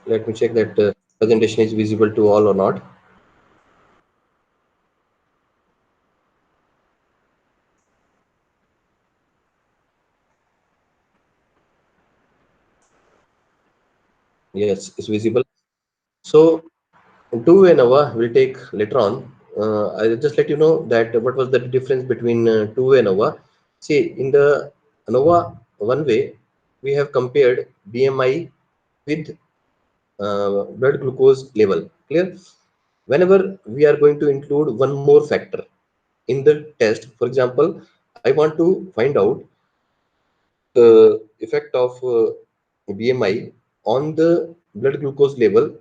Let me check that presentation is visible to all or not. Yes, it's visible. So two-way ANOVA will take later on. I'll just let you know that what was the difference between two-way ANOVA. See, in the ANOVA one way, we have compared BMI with blood glucose level. Clear? Whenever we are going to include one more factor in the test, for example, I want to find out the effect of BMI on the blood glucose level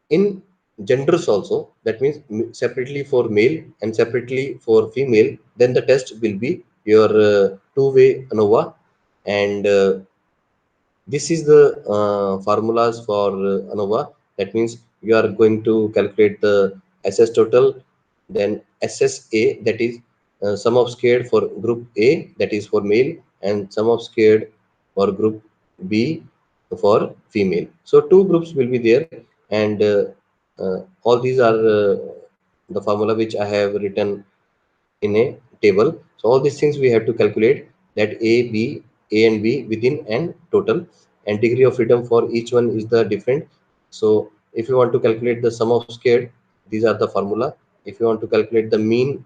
in genders also. That means separately for male and separately for female. Then the test will be your two-way ANOVA, and this is the formulas for ANOVA. That means you are going to calculate the SS total, then SSA, that is sum of squared for group A, that is for male, and sum of squared for group B for female. So two groups will be there, and all these are the formula which I have written in a table. So all these things we have to calculate, that A and B within and total, and degree of freedom for each one is the different. So if you want to calculate the sum of squared, these are the formula. If you want to calculate the mean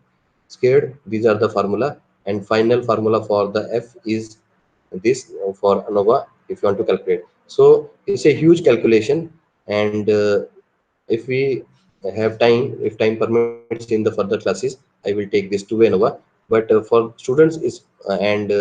squared, these are the formula, and final formula for the F is this for ANOVA if you want to calculate. So it's a huge calculation, and if we have time, if time permits in the further classes, I will take this two-way ANOVA. But for students is and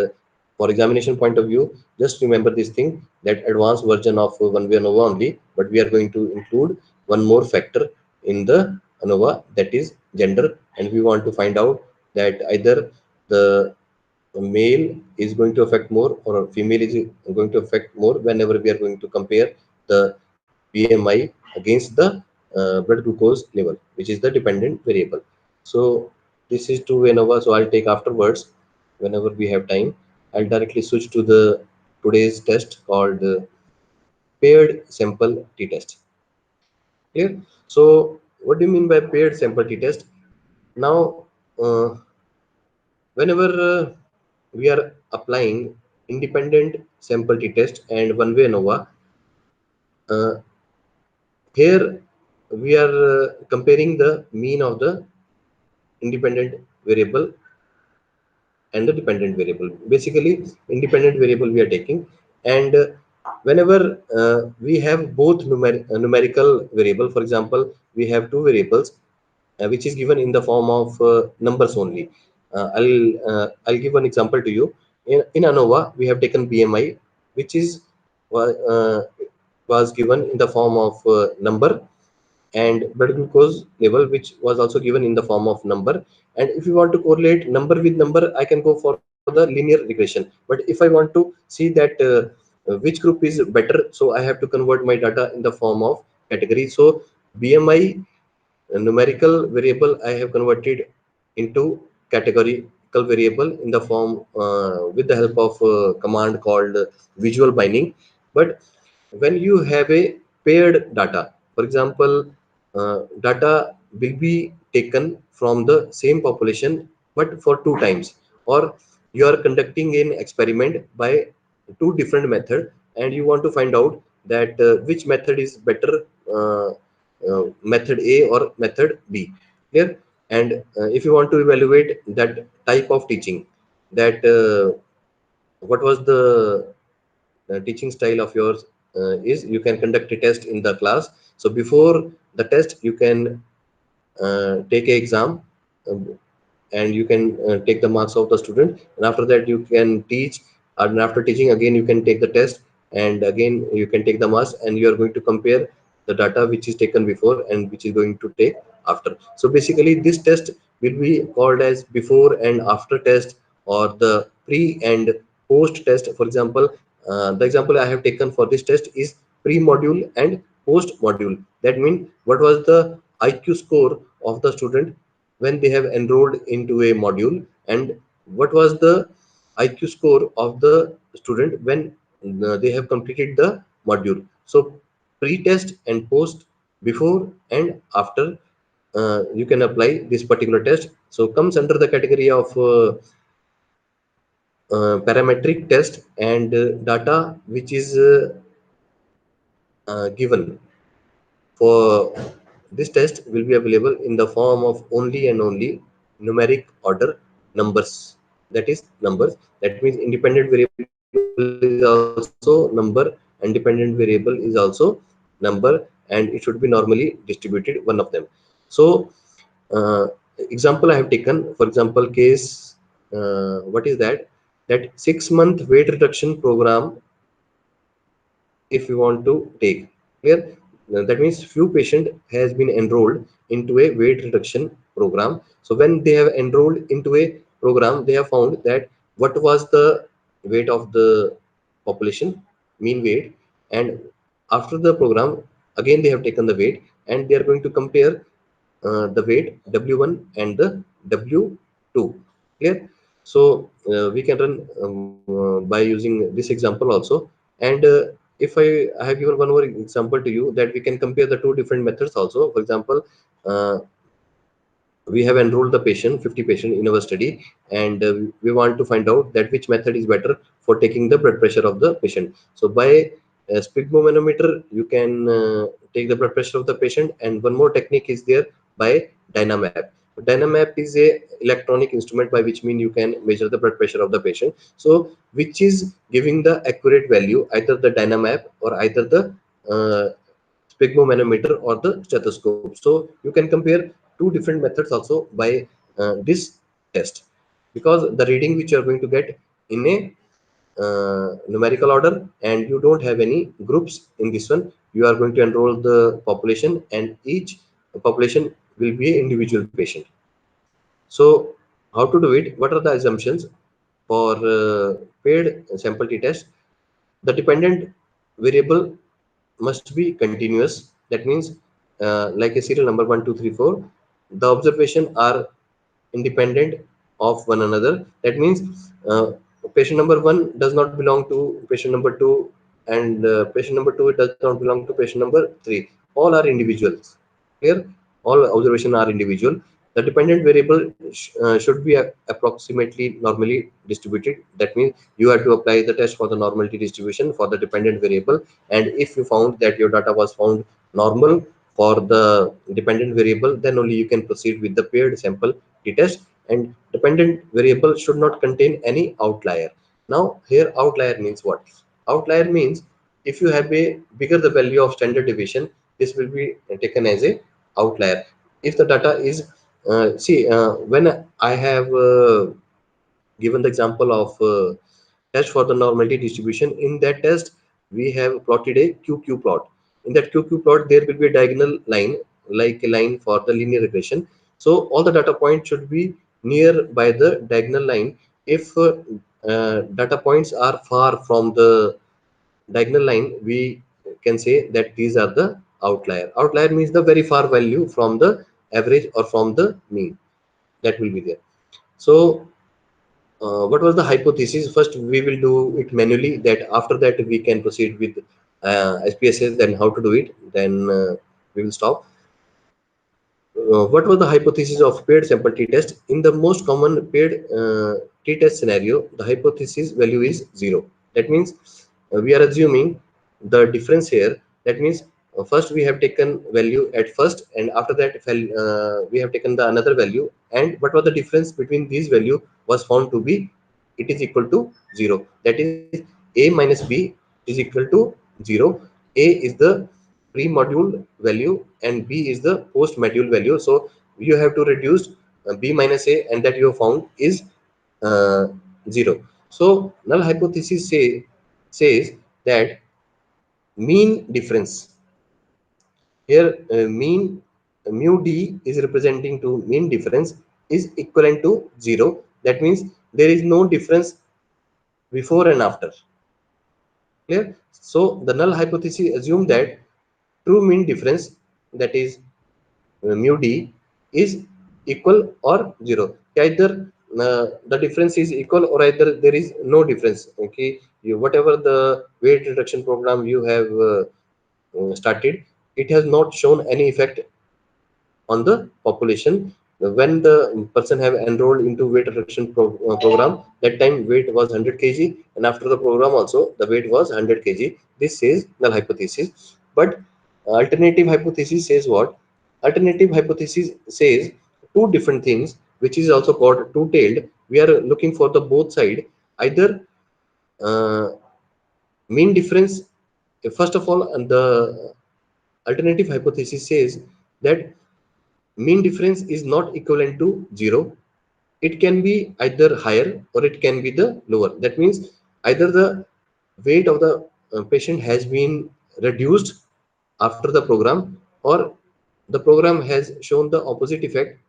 for examination point of view, just remember this thing, that advanced version of one-way ANOVA only, but we are going to include one more factor in the ANOVA, that is gender, and we want to find out that either the male is going to affect more or female is going to affect more whenever we are going to compare the BMI against the blood glucose level, which is the dependent variable. So this is two ANOVA. So I'll take afterwards whenever we have time. I'll directly switch to the today's test called paired sample t-test. Clear? So what do you mean by paired sample t-test? Now, whenever we are applying independent sample t-test and one-way ANOVA, uh, here we are comparing the mean of the independent variable and the dependent variable. Basically, independent variable we are taking, and whenever we have both numerical variable, for example, we have two variables which is given in the form of numbers only. I'll give an example to you. In ANOVA, we have taken BMI, which is uh, was given in the form of number, and blood glucose level, which was also given in the form of number. And if you want to correlate number with number, I can go for the linear regression. But if I want to see that which group is better, so I have to convert my data in the form of category. So BMI numerical variable I have converted into categorical variable in the form with the help of command called visual binding. But when you have a paired data, for example, data will be taken from the same population but for two times, or you are conducting an experiment by two different method, and you want to find out that which method is better, uh, method A or method B. Clear? And if you want to evaluate that type of teaching, that what was the teaching style of yours is, you can conduct a test in the class. So before the test you can take a exam, um, and you can take the marks of the student, and after that you can teach, and after teaching again you can take the test, and again you can take the marks, and you are going to compare the data which is taken before and which is going to take after. So basically this test will be called as before and after test, or the pre and post test. For example, the example I have taken for this test is pre module and post module. That means what was the IQ score of the student when they have enrolled into a module, and what was the IQ score of the student when they have completed the module. So pre-test and post, before and after you can apply this particular test. So comes under the category of parametric test and data which is given for this test will be available in the form of only and only numeric order numbers. That is numbers. That means independent variable is also number, and dependent variable is also number, and it should be normally distributed one of them. So example I have taken, for example case, what is that, that 6 month weight reduction program if we want to take, clear. That means few patient has been enrolled into a weight reduction program. So when they have enrolled into a program, they have found that what was the weight of the population, mean weight, and after the program again they have taken the weight, and they are going to compare the weight W1 and the W2, clear. So we can run by using this example also. And if I have given one more example to you, that we can compare the two different methods also. For example, uh, we have enrolled the patient 50 patient in our study, and we want to find out that which method is better for taking the blood pressure of the patient. So by sphygmomanometer you can take the blood pressure of the patient, and one more technique is there by dynamap. Dynamap is a electronic instrument by which mean you can measure the blood pressure of the patient, so which is giving the accurate value, either the dynamap or either the uh, sphygmomanometer or the stethoscope. So you can compare two different methods also by this test, because the reading which you are going to get in a numerical order, and you don't have any groups in this one. You are going to enroll the population, and each population will be an individual patient. So how to do it, what are the assumptions for paired sample t test? The dependent variable must be continuous. That means like a serial number 1 2 3 4, the observation are independent of one another. That means patient number 1 does not belong to patient number 2, and patient number 2 does not belong to patient number 3. All are individuals, clear. All observation are individual. The dependent variable should be approximately normally distributed. That means you have to apply the test for the normality distribution for the dependent variable, and if you found that your data was found normal for the dependent variable, then only you can proceed with the paired sample t-test. And dependent variable should not contain any outlier. Now here outlier means what? Outlier means if you have a bigger the value of standard deviation, this will be taken as a outlier. If the data is when I have given the example of test for the normality distribution, in that test we have plotted a QQ plot. In that QQ plot there will be a diagonal line, like a line for the linear regression. So all the data points should be near by the diagonal line. If data points are far from the diagonal line, we can say that these are the outlier. Outlier means the very far value from the average or from the mean, that will be there. So what was the hypothesis? First we will do it manually, that after that we can proceed with SPSS, then how to do it, then we will stop. What was the hypothesis of paired sample t-test? In the most common paired t-test scenario, the hypothesis value is 0. That means we are assuming the difference here. That means first we have taken value at first, and after that we have taken the another value, and what was the difference between these value was found to be, it is equal to 0. That is a minus b is equal to 0. A is the pre-module value and b is the post-module value. So you have to reduce b minus a, and that you have found is uh, 0. So null hypothesis says that mean difference here, mean mu d is representing to mean difference is equivalent to 0. That means there is no difference before and after, clear. So the null hypothesis assume that true mean difference, that is mu d, is equal or 0. Either the difference is equal or either there is no difference. Okay, whatever the weight reduction program you have started, it has not shown any effect on the population. When the person have enrolled into weight reduction program, that time weight was 100 kg, and after the program also the weight was 100 kg. This says null hypothesis. But alternative hypothesis says what? Alternative hypothesis says two different things, which is also called two-tailed. We are looking for the both side, either uh, mean difference. First of all, and the alternative hypothesis says that mean difference is not equivalent to 0. It can be either higher or it can be the lower. That means either the weight of the patient has been reduced after the program, or the program has shown the opposite effect.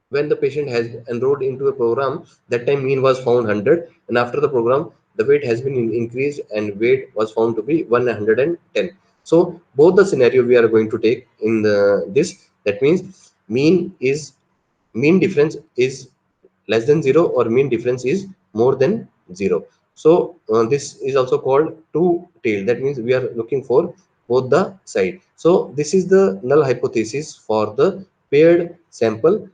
When the patient has enrolled into a program, that time mean was found 100, and after the program the weight has been increased and weight was found to be 110. So both the scenario we are going to take in this. That means mean difference is less than 0, or mean difference is more than 0. So this is also called two tail. That means we are looking for both the side. So this is the null hypothesis for the paired sample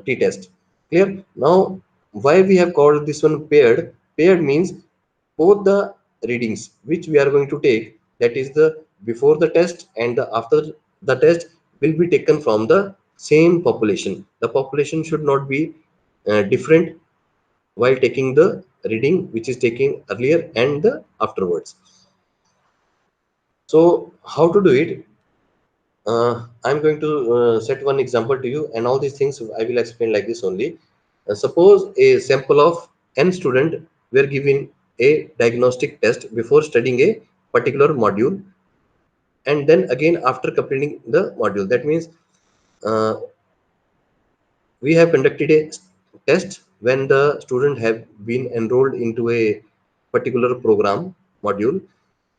t-test. Clear? Now, why we have called this one paired? Paired means both the readings which we are going to take, that is the before the test and the after the test, will be taken from the same population. The population should not be different while taking the reading which is taken earlier and the afterwards. So how to do it? I'm going to set one example to you, and all these things I will explain like this only. Suppose a sample of n student were given a diagnostic test before studying a particular module, and then again after completing the module. That means uh, we have conducted a test when the student have been enrolled into a particular program module,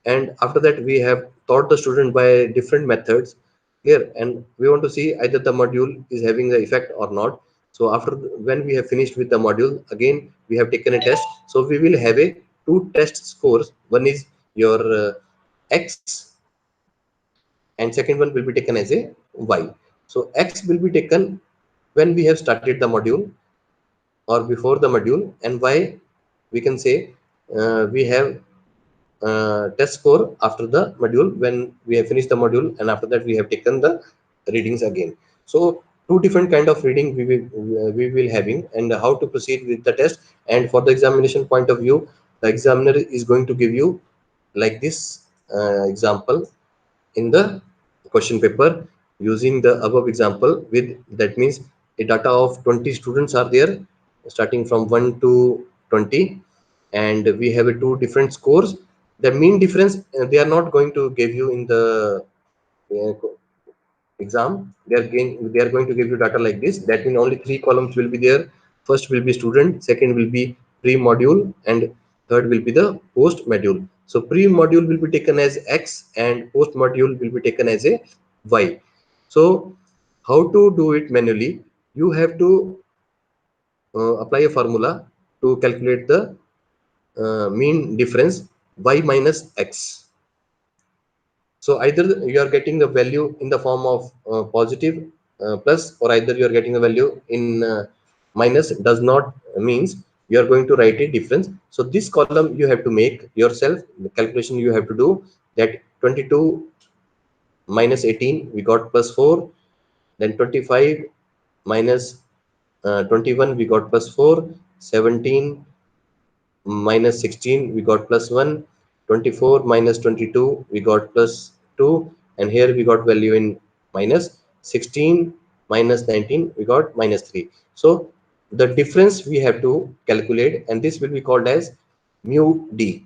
and after that we have taught the student by different methods here, and we want to see either the module is having the effect or not. So after when we have finished with the module, again we have taken a test. So we will have a two test scores. One is your x, and second one will be taken as a y. So x will be taken when we have started the module or before the module, and y we can say we have test score after the module when we have finished the module, and after that we have taken the readings again. So two different kind of reading we will having, and how to proceed with the test. And for the examination point of view, the examiner is going to give you like this example in the question paper, using the above example. With that means a data of 20 students are there, starting from 1 to 20, and we have a two different scores. The mean difference they are not going to give you in the uh, exam. They are going to give you data like this. That means only three columns will be there. First will be student, second will be pre-module, and third will be the post-module. So pre-module will be taken as x, and post-module will be taken as a y. So how to do it manually? You have to apply a formula to calculate the mean difference, y minus x. So either you are getting the value in the form of positive plus, or either you are getting a value in minus. Does not means you are going to write a difference. So this column you have to make yourself. The calculation you have to do, that 22 minus 18 we got plus 4, then 25 minus 21 we got plus 4, 17 minus 16 we got plus 1, 24 minus 22 we got plus 2, and here we got value in minus 16 minus 19 we got minus 3. So the difference we have to calculate, and this will be called as mu d,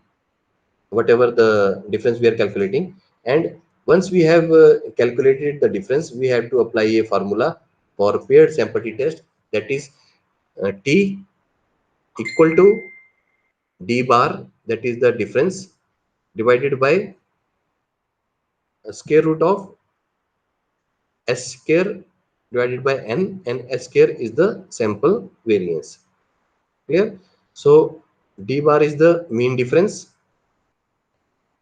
whatever the difference we are calculating. And once we have calculated the difference, we have to apply a formula for paired sample t test, that is t equal to d bar, that is the difference, divided by square root of s square divided by n, and s square is the sample variance. Clear? So d bar is the mean difference.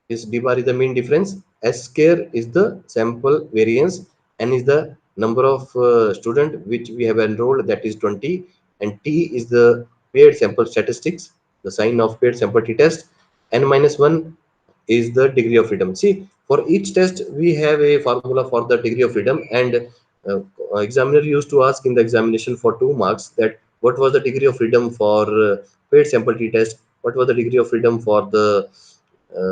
This d bar is the mean difference, S square is the sample variance, N is the number of student which we have enrolled, that is 20, and T is the paired sample statistics, the sign of paired sample t test. N minus 1 is the degree of freedom. See, for each test we have a formula for the degree of freedom, and uh, examiner used to ask in the examination for 2 marks that what was the degree of freedom for paired sample t test, what was the degree of freedom for the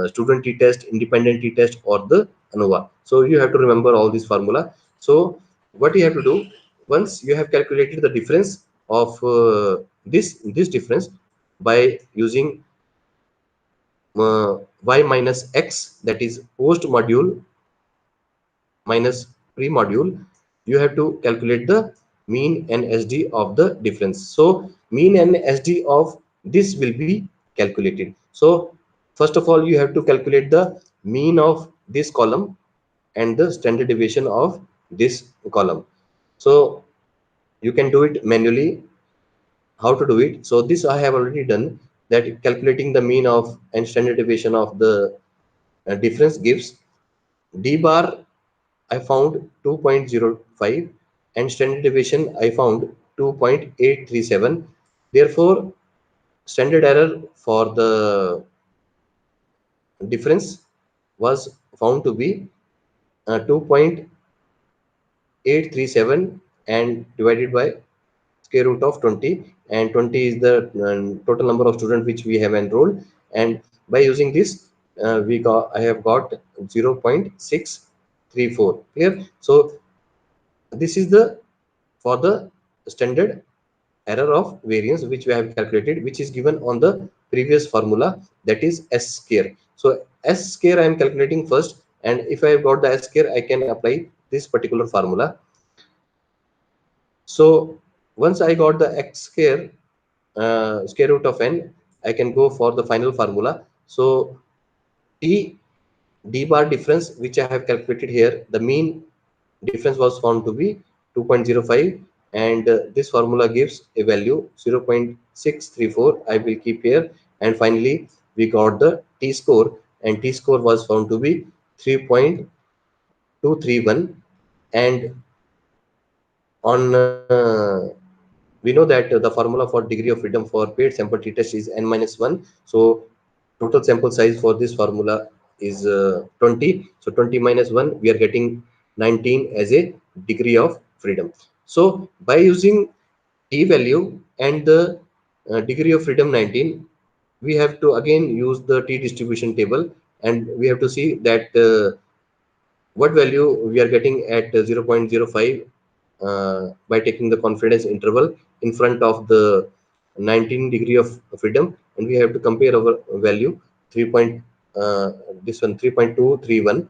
student t test, independent t test, or the ANOVA. So you have to remember all this formula. So what you have to do, once you have calculated the difference of this difference by using y minus x, that is post module minus pre module, you have to calculate the mean and SD of the difference. So mean and SD of this will be calculated. So first of all, you have to calculate the mean of this column and the standard deviation of this column. So you can do it manually. How to do it? So this I have already done, that calculating the mean of and standard deviation of the difference gives d bar I found 2.05, and standard deviation I found 2.837. Therefore, standard error for the difference was found to be 2.837 and divided by square root of 20, and 20 is the total number of students which we have enrolled, and by using this I have got 0.634. Clear? So this is the for the standard error of variance which we have calculated, which is given on the previous formula, that is S square. So S square I am calculating first, and if I have got the S square, I can apply this particular formula. So once I got the x square, square root of n, I can go for the final formula. So T d bar difference which I have calculated here, the mean difference was found to be 2.05, and this formula gives a value 0.634. I will keep here, and finally we got the T score, and T score was found to be 3.231. And on we know that the formula for degree of freedom for paired sample t test is n minus 1. So total sample size for this formula is 20. So 20 minus 1, we are getting 19 as a degree of freedom. So by using t value and the degree of freedom 19, we have to again use the t distribution table, and we have to see that what value we are getting at 0.05 by taking the confidence interval in front of the 19 degree of freedom, and we have to compare our value 3 point this one 3.231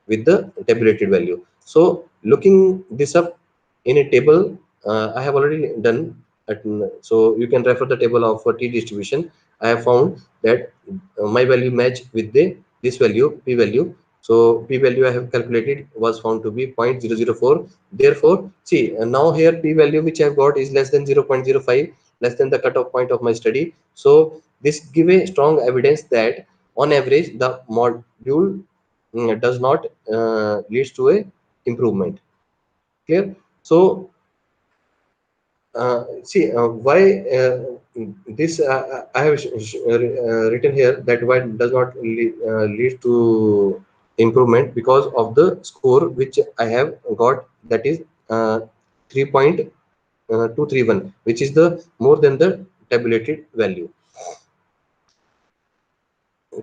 with the tabulated value. So looking this up in a table, I have already done at, so you can refer the table of t distribution. I have found that my value match with the this value p value. So p value I have calculated was found to be 0.004. Therefore, see now here p value which I have got is less than 0.05, less than the cutoff point of my study. So this give a strong evidence that on average the module does not leads to a improvement. Clear? So see why this I have written here that why does not lead to improvement, because of the score which I have got, that is 3.231, which is the more than the tabulated value.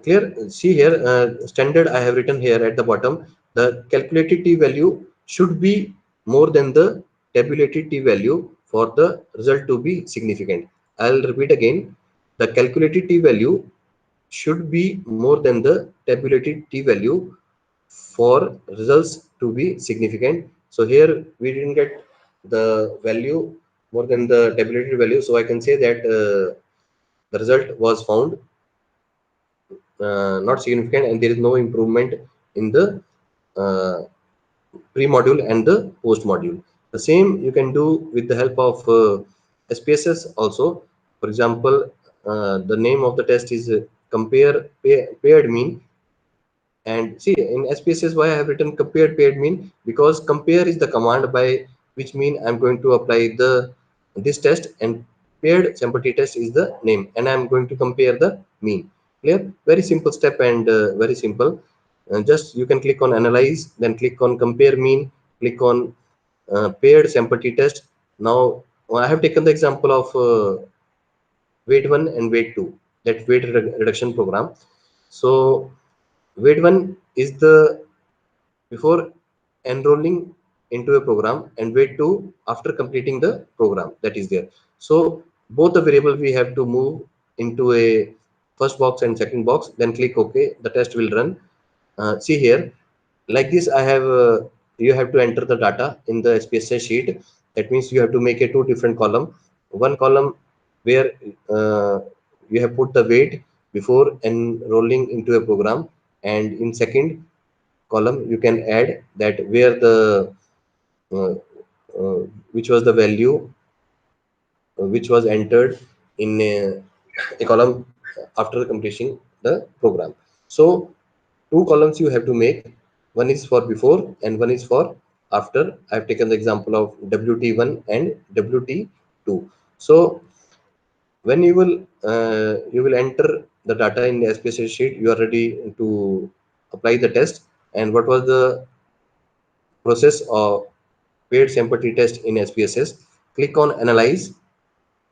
Clear? See here, standard I have written here at the bottom, the calculated t value should be more than the tabulated t value for the result to be significant. I'll repeat again, the calculated t value should be more than the tabulated t value for results to be significant. So here we didn't get the value more than the tabulated value, so I can say that the result was found not significant, and there is no improvement in the uh, pre-module and the post-module. The same you can do with the help of SPSS also. For example, the name of the test is compare paired mean. And see, in SPSS, why I have written compared paired mean? Because compare is the command by which mean I'm going to apply the this test, and paired sample t-test is the name, and I'm going to compare the mean. Clear? Very simple step, and very simple. Just you can click on analyze, then click on compare mean, click on paired sample t-test. Now I have taken the example of weight 1 and weight 2, that weight reduction program. So weight 1 is the before enrolling into a program, and weight 2 after completing the program that is there. So both the variable we have to move into a first box and second box, then click OK. The test will run. See here, like this I have you have to enter the data in the SPSS sheet. That means you have to make a two different column. One column where you have put the weight before enrolling into a program, and in second column you can add that where the uh, uh, which was the value which was entered in a column after completing the program. So two columns you have to make. One is for before and one is for after. I have taken the example of WT1 and WT2. So when you will enter the data in the SPSS sheet, you are ready to apply the test. And what was the process of paired sample t-test in SPSS? Click on analyze,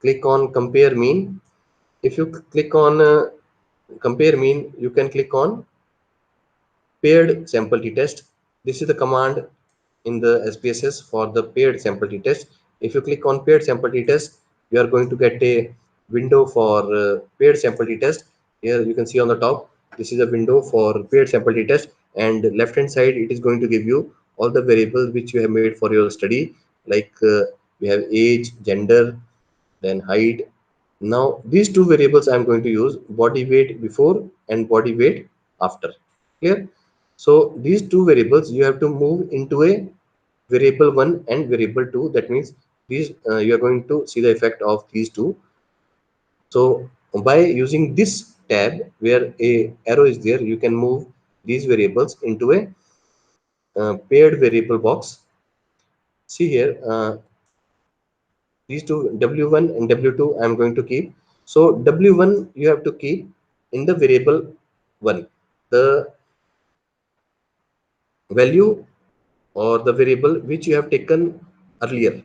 click on compare mean. If you click on compare mean, you can click on paired sample t-test. This is the command in the SPSS for the paired sample t-test. If you click on paired sample t-test, you are going to get a window for paired sample t-test. Here you can see on the top, this is a window for paired sample t-test, and left hand side it is going to give you all the variables which you have made for your study, like we have age, gender, then height. Now these two variables I am going to use, body weight before and body weight after. Clear? So these two variables you have to move into a variable 1 and variable 2. That means these you are going to see the effect of these two. So by using this tab where a arrow is there, you can move these variables into a paired variable box. See here, these two w1 and w2 I am going to keep. So w1 you have to keep in the variable 1, the value or the variable which you have taken earlier.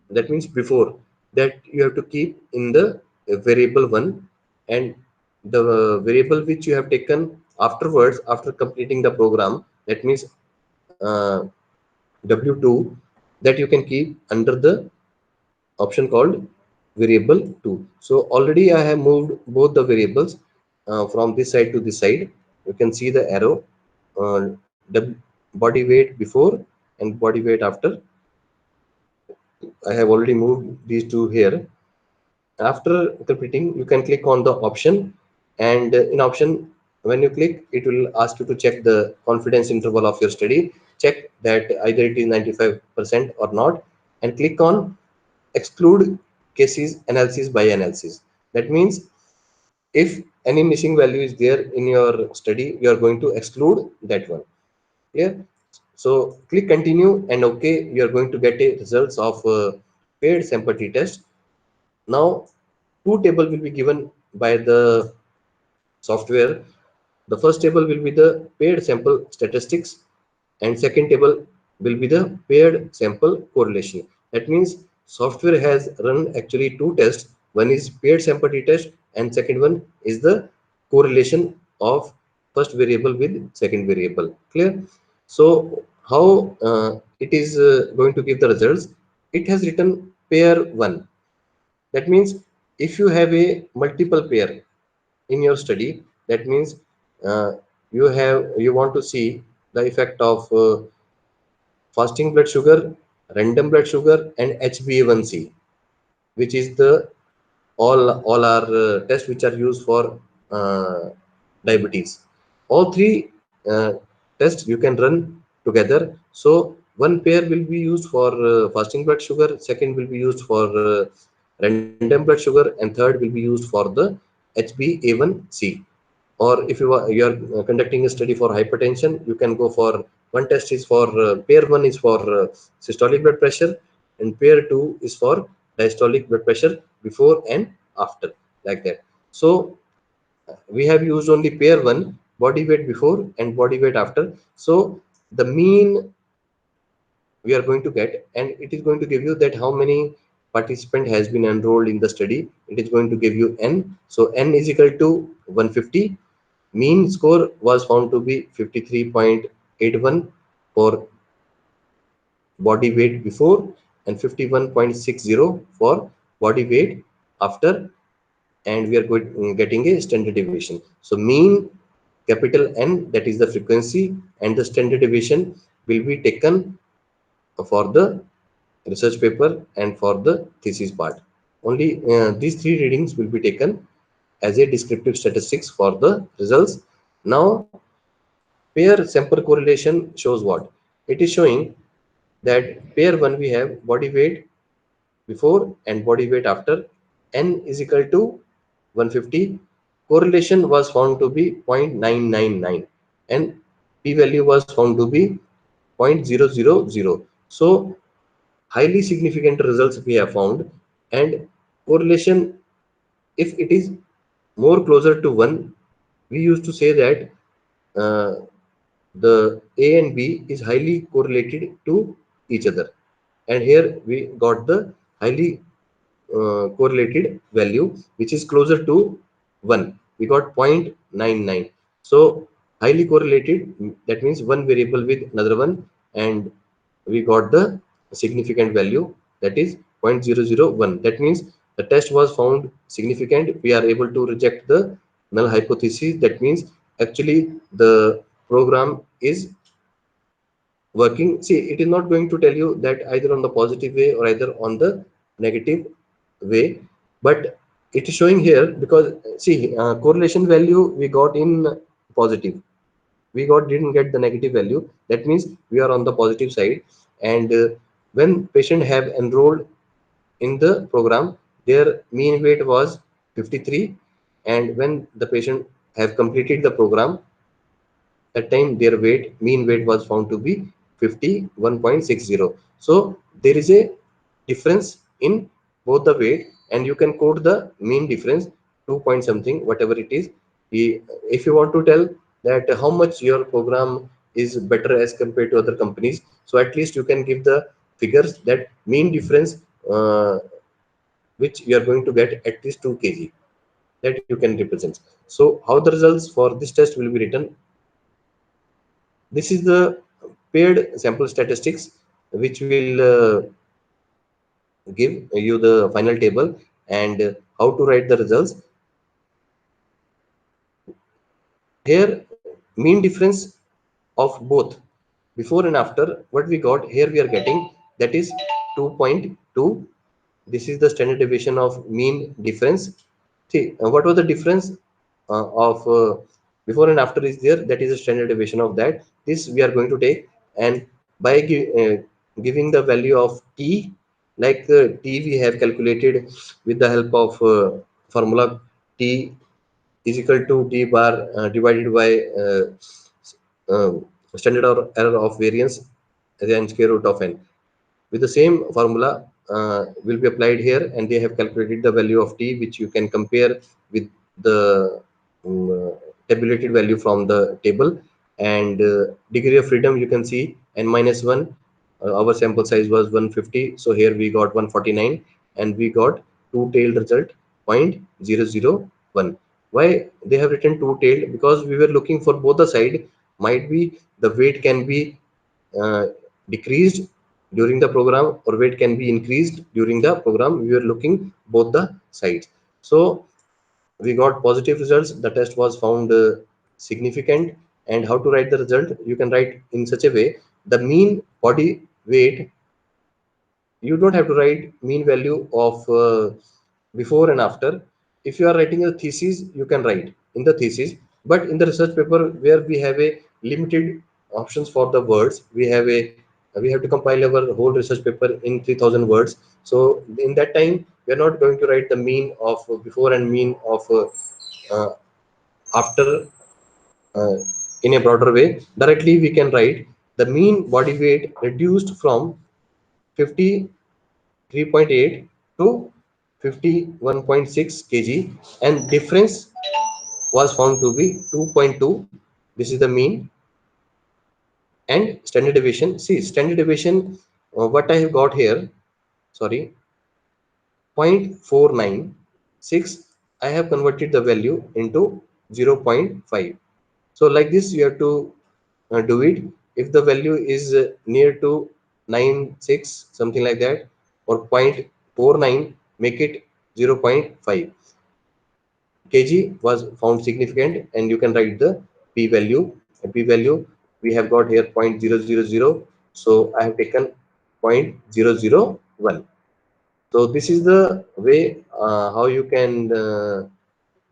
That means before that you have to keep in the variable 1, and the variable which you have taken afterwards after completing the program, that means uh, w2, that you can keep under the option called variable 2. So already I have moved both the variables from this side to this side. You can see the arrow, the body weight before and body weight after. I have already moved these two here. After completing, you can click on the option, and in option, when you click, it will ask you to check the confidence interval of your study. Check that either it is 95% or not, and click on exclude cases analysis by analysis. That means if any missing value is there in your study, you are going to exclude that one. Yeah. So click continue and okay. You are going to get a results of paired sample t-test. Now two table will be given by the software. The first table will be the paired sample statistics, and second table will be the paired sample correlation. That means software has run actually two tests. One is paired sample t-test, and second one is the correlation of first variable with second variable. Clear? So how it is going to give the results? It has written pair 1. That means if you have a multiple pair in your study, that means uh, you want to see the effect of fasting blood sugar, random blood sugar, and HbA1c, which is the all are tests which are used for uh, diabetes. All three tests you can run together. So one pair will be used for fasting blood sugar, second will be used for random blood sugar, and third will be used for the HbA1c. Or if you are conducting a study for hypertension, you can go for one test is for pair one is for systolic blood pressure, and pair two is for diastolic blood pressure before and after, like that. So we have used only pair one, body weight before and body weight after. So the mean we are going to get, and it is going to give you that how many participant has been enrolled in the study. It is going to give you n. So n is equal to 150. Mean score was found to be 53.81 for body weight before and 51.60 for body weight after, and we are getting a standard deviation. So mean capital N, that is the frequency, and the standard deviation will be taken for the research paper and for the thesis part. Only these three readings will be taken as a descriptive statistics for the results. Now, pair sample correlation shows what? It is showing that pair 1 we have body weight before and body weight after, n is equal to 150. Correlation was found to be 0.999 and p-value was found to be 0.000. So highly significant results we have found, and correlation, if it is more closer to 1, we used to say that uh, the A and B is highly correlated to each other, and here we got the highly correlated value which is closer to 1. We got 0.99. So highly correlated, that means one variable with another one, and we got the significant value, that is 0.001. That means the test was found significant. We are able to reject the null hypothesis. That means actually the program is working. See, it is not going to tell you that either on the positive way or either on the negative way, but it is showing here because see, correlation value we got in positive, we got didn't get the negative value. That means we are on the positive side. And when patient have enrolled in the program, their mean weight was 53, and when the patient have completed the program, that time their weight, mean weight was found to be 51.60. So there is a difference in both the weight, and you can quote the mean difference 2 point something, whatever it is. If you want to tell that how much your program is better as compared to other companies, so at least you can give the figures that mean difference which you are going to get at least 2 kg, that you can represent. So how the results for this test will be written? This is the paired sample statistics, which will give you the final table and how to write the results. Here, mean difference of both before and after, what we got here, we are getting that is 2.2. This is the standard deviation of mean difference. See, what was the difference of before and after is there? That is the standard deviation of that. This we are going to take, and by giving the value of t, like t we have calculated with the help of formula t is equal to t bar divided by uh, standard error of variance and square root of n. With the same formula will be applied here, and they have calculated the value of t, which you can compare with the tabulated value from the table. And degree of freedom, you can see n minus 1. Our sample size was 150, so here we got 149, and we got two-tailed result 0.001. Why they have written two-tailed? Because we were looking for both the side. Might be the weight can be uh, decreased during the program, or weight can be increased during the program. We were looking both the sides. So we got positive results. The test was found significant. And how to write the result? You can write in such a way: the mean body weight, you don't have to write mean value of before and after. If you are writing a thesis, you can write in the thesis. But in the research paper, where we have a limited options for the words, we have to compile our whole research paper in 3000 words. So in that time, we are not going to write the mean of before and mean of after uh, in a broader way, directly we can write the mean body weight reduced from 53.8 to 51.6 kg, and difference was found to be 2.2. This is the mean. And standard deviation, see standard deviation, what I have got here, sorry, 0.496, I have converted the value into 0.5. So like this you have to do it. If the value is near to 96 something like that, or 0.49, make it 0.5. kg was found significant, and you can write the p value. A p value we have got here 0.000, so I have taken 0.001. So this is the way how you can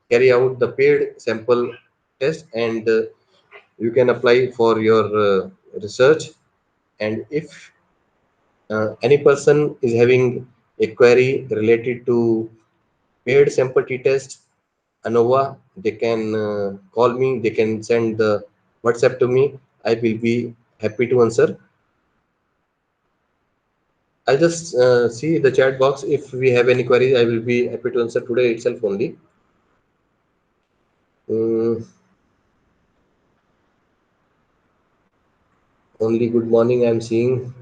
carry out the paired sample test, and you can apply for your research. And if any person is having a query related to paired sample t-test ANOVA, they can call me, they can send the WhatsApp to me. I will be happy to answer. I just see the chat box. If we have any queries, I will be happy to answer today itself only. Mm, only good morning I'm seeing.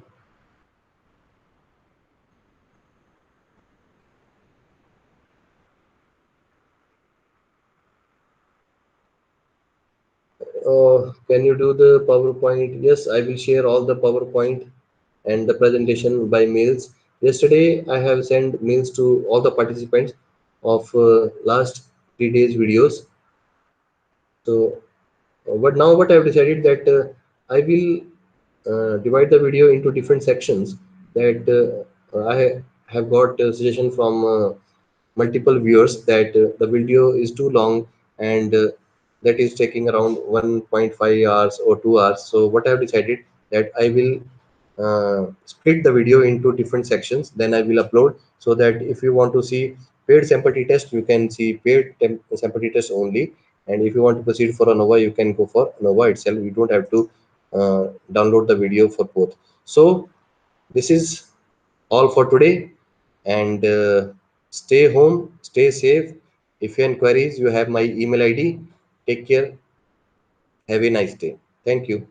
Can you do the PowerPoint? Yes, I will share all the PowerPoint and the presentation by mails. Yesterday, I have sent mails to all the participants of last 3 days videos. So, but now what I have decided that I will divide the video into different sections. That I have got a suggestion from multiple viewers that the video is too long, and that is taking around 1.5 hours or 2 hours. So what I have decided that I will split the video into different sections, then I will upload, so that if you want to see paid sample test, you can see paid sample test only. And if you want to proceed for ANOVA, you can go for ANOVA itself. You don't have to download the video for both. So this is all for today, and stay home, stay safe. If you have queries, you have my email ID. Take care. Have a nice day. Thank you.